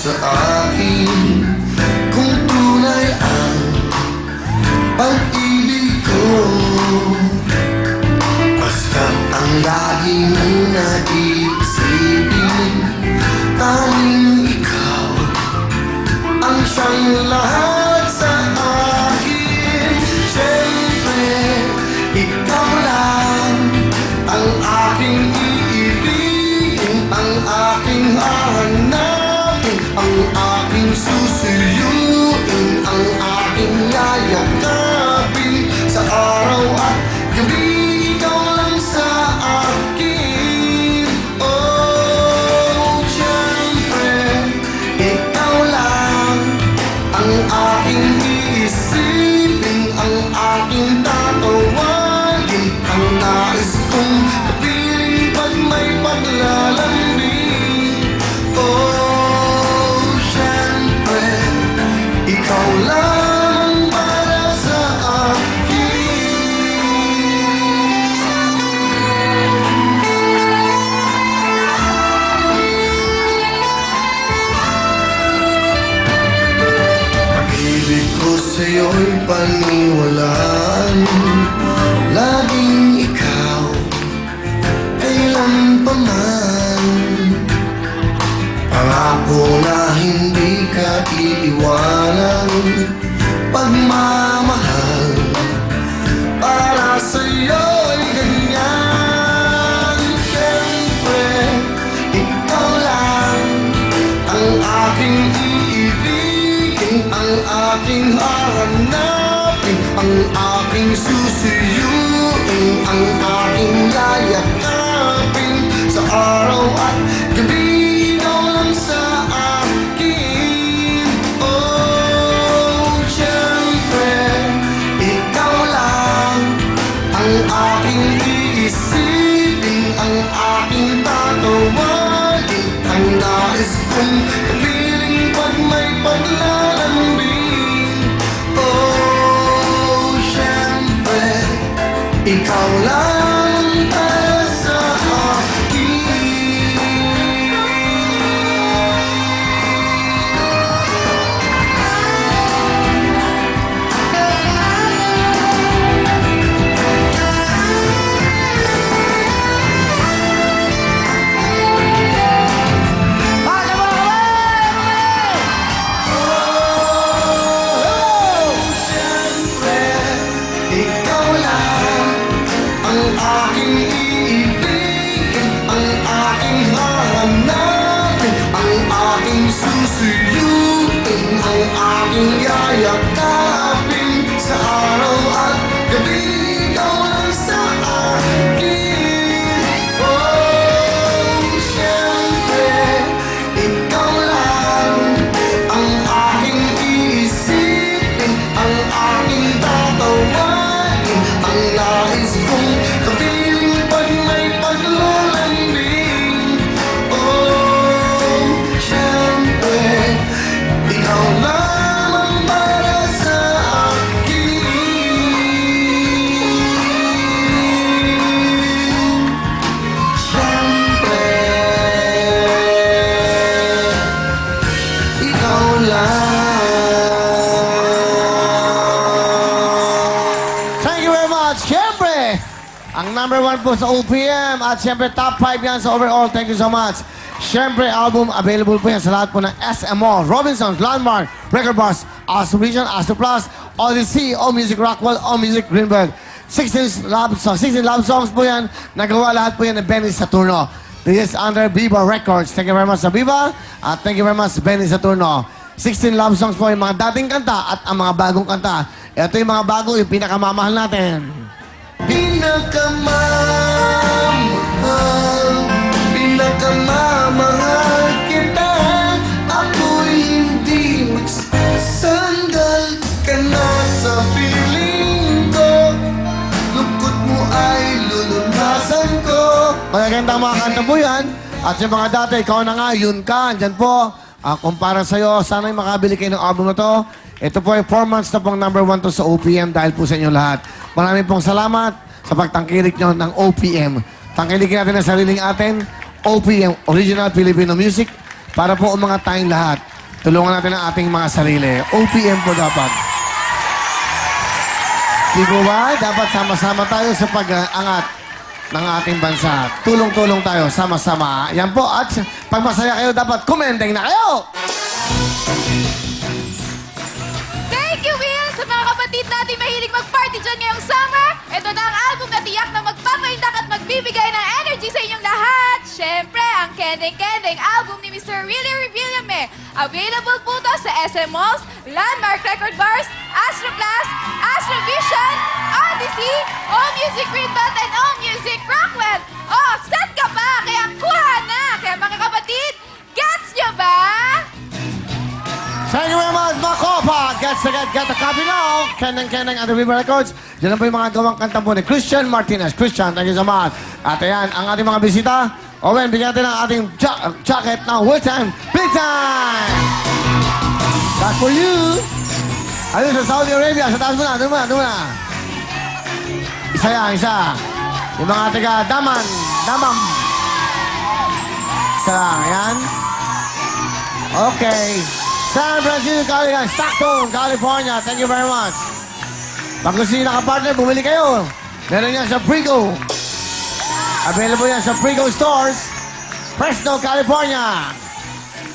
sa akin kung tunay ang pag-ibig ko. Basta't ang lagi mo na iisipin, tanging ikaw ang siyang lahat sa akin. Siyempre, ikaw lang ang aking iibigin, ang aking hahanapin, ang aking susuyuin, ang aking yayakapin sa araw at gabi. Ikaw lang sa akin. Oh, siyempre, ikaw lang ang aking iisipin, ang aking tatawagin, ang nais kong kapiling pag may paglalambing. Oh, siyempre, ikaw lang para sa akin. Pag-ibig ko sa'yo'y paniwalaan, laging ikaw, kailan pa man. Pangako na hindi ka iiwanan, pagmamahal para sa'yo'y ganyan. Siyempre, ikaw lang ang aking iibigin, ang aking hahanapin, ang aking susuyuin, ang aking yayakapin sa araw at gabi. Ikaw lang sa akin. Oh, siyempre, ikaw lang ang aking iisipin, ang aking tatawagin, ang nais kong kapiling pag may paglalambing. Oh, siyempre, ikaw lang para sa akin. Siyempre, ikaw lang ang aking iibigin, ang aking hahanapin, ang aking susuyuin, ang aking yayakapin sa araw at gabi. Ikaw lang sa akin. Oh, siyempre, ikaw lang ang aking iisipin, ang aking tatawagin, ang nais kong kapiling pag may paglalambing. Oh, siyempre, ikaw lamang para sa akin. Siyempre, ikaw lang. Thank you very much. Siyempre, ang number 1 po sa OPM at siyempre top 5 yan sa overall. Thank you so much. Siyempre, album available po yan sa lahat po ng SMO, Robinsons, Landmark, Record Bars, Astro Vision, Astro Plus, Odyssey, All Music Rockwell, All Music Greenberg. 16 love songs po yan. Nagawa lahat po yan ng Benny Saturno. This is under Viva Records. Thank you very much sa Viva at thank you very much Benny Saturno. 16 love songs po yung mga dating kanta at ang mga bagong kanta. Ito yung mga bago, yung pinakamamahal natin. Pinakamamahal kita, ako'y hindi magsasandal ka na sa piling ko. Lungkot mo ay lulunasan ko. Magagandang mga kanta po yan. At yung mga dati, ikaw na nga, yun ka, andyan po. Kumpara sa'yo, sana'y makabili kayo ng album na to. Ito po ay 4 months na pong number 1 to sa OPM dahil po sa inyo lahat. Maraming pong salamat sa pagtangkilik nyo ng OPM. Tangkilikin natin ang sariling atin, OPM, Original Filipino Music, para po umangat tayong lahat. tulungan natin ang ating mga sarili. OPM po dapat. Di po ba? Dapat sama-sama tayo sa pag-angat ng ating bansa. Tulong-tulong tayo, sama-sama. Yan po. At pag masaya kayo, dapat kumendeng na kayo! Thank you, Will! Sa mga kapatid natin mahilig mag-party dyan ngayong summer, ito na ang album na tiyak na magpapaindak at magbibigay ng energy sa inyong lahat. Siyempre, ang Kendeng Kendeng album ni Mr. Willie Revillame. Available po to sa SM Malls, Landmark Record Bars, Astro Plus, Astrovision, Odyssey, All Music Greenbelt, and All Music Rockwell. Oh, set ka pa? Kaya kuha na! Kaya mga kapatid, gets nyo ba? Thank you very much, mga kopa! Get a copy now! Kendeng at the Viva Records. Yan po yung mga gawang kanta po ni Christian Martinez. Christian, thank you so much. At ayan, ang ating mga bisita. Owen, bigyan natin ang ating jacket ng Will Time, Big Time! That's for you! Ayun sa Saudi Arabia, sa taas mo na, doon mo na. Isa yan, isa. Yung mga taga Damam. Isa lang, yan. Okay. San Francisco, Stockton, California. Thank you very much. Pag gusto nyo nakapartner, bumili kayo. Meron yan sa Prigo. Available yan sa Prigo Stores, Fresno, California.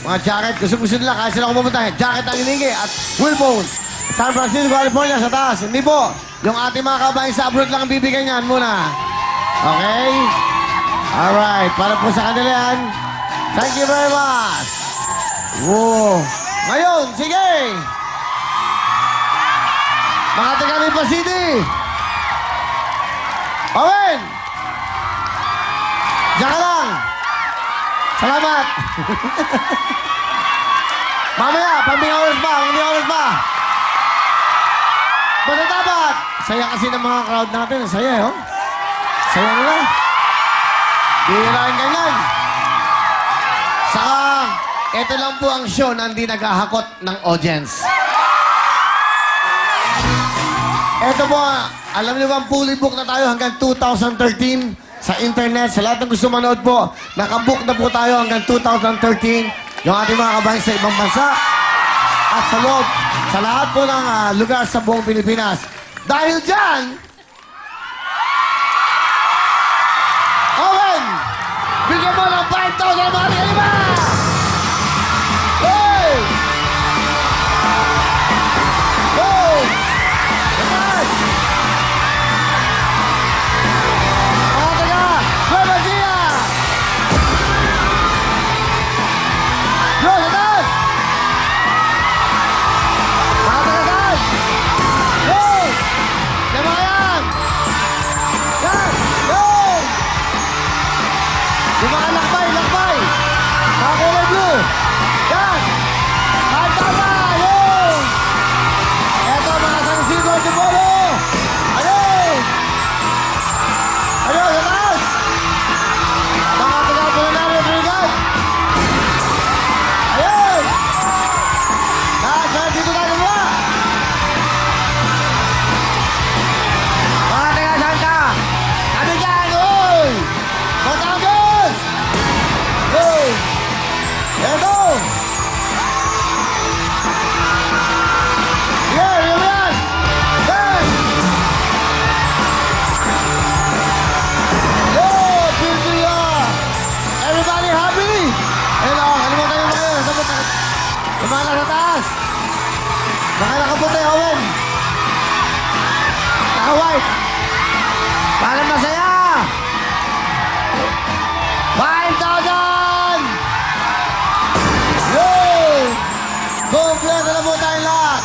Mga jacket, gusto nila, kahit sila pumunta. Jacket ang iningi at Wilbone. San Francisco, California, sa taas. Hindi po. Yung ating mga kabayan sa abroad lang ang bibigyan yan muna. Okay? Alright. Para po sa kanila yan. Thank you very much. Whoa. Ngayon, sige! Mga taga Lipa City! Owen! Diyan ka lang! Salamat! Mamaya, pambing oras pa! Basta dapat! Saya kasi ng mga crowd natin. Saya, oh. Saya nila. Di nila ang ganyan. Saka, ito lang po ang show na hindi naghahakot ng audience. Ito po, alam niyo ba, fully book na tayo hanggang 2013 sa internet. Sa lahat ng gusto manood po, nakabook na po tayo hanggang 2013 yung ating mga kabayan sa ibang bansa at sa loob, sa lahat po ng lugar sa buong Pilipinas. Dahil dyan, Owen, bigyan mo ng 5,000 mga kalima! Hey! Hey! Naman! Mga taga, Nueva Ecija! Yo, sa taas! Mga taga taas! Hey! Yan mga yan! Yan! Hey! Yung mga lakbay! Mga kulay blue! Yan! Pagtama! Ayun! Eto mga San Isidro de Polo! Ayun! Ayun! Sa taas! Mga taga-Pulinari Brigad! Ayun! Lahat dito tayo ba? Mga taga-Santa! Kami dyan! Uy! Batangas! Uy! Eto! Yeah, yun yan! Yes! Yo! Pilpila! Everybody happy? Hello, kalimutan yung mga yun. Yung mga nasa taas. Baka nakaputi, Owen. Naka-white. Para masaya! 5,000! Yo! Kompleto na po tayong lahat.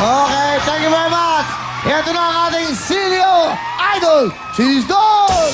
Okay, thank you very much. Ito na ang ating Silio Idol, Cheese Dog!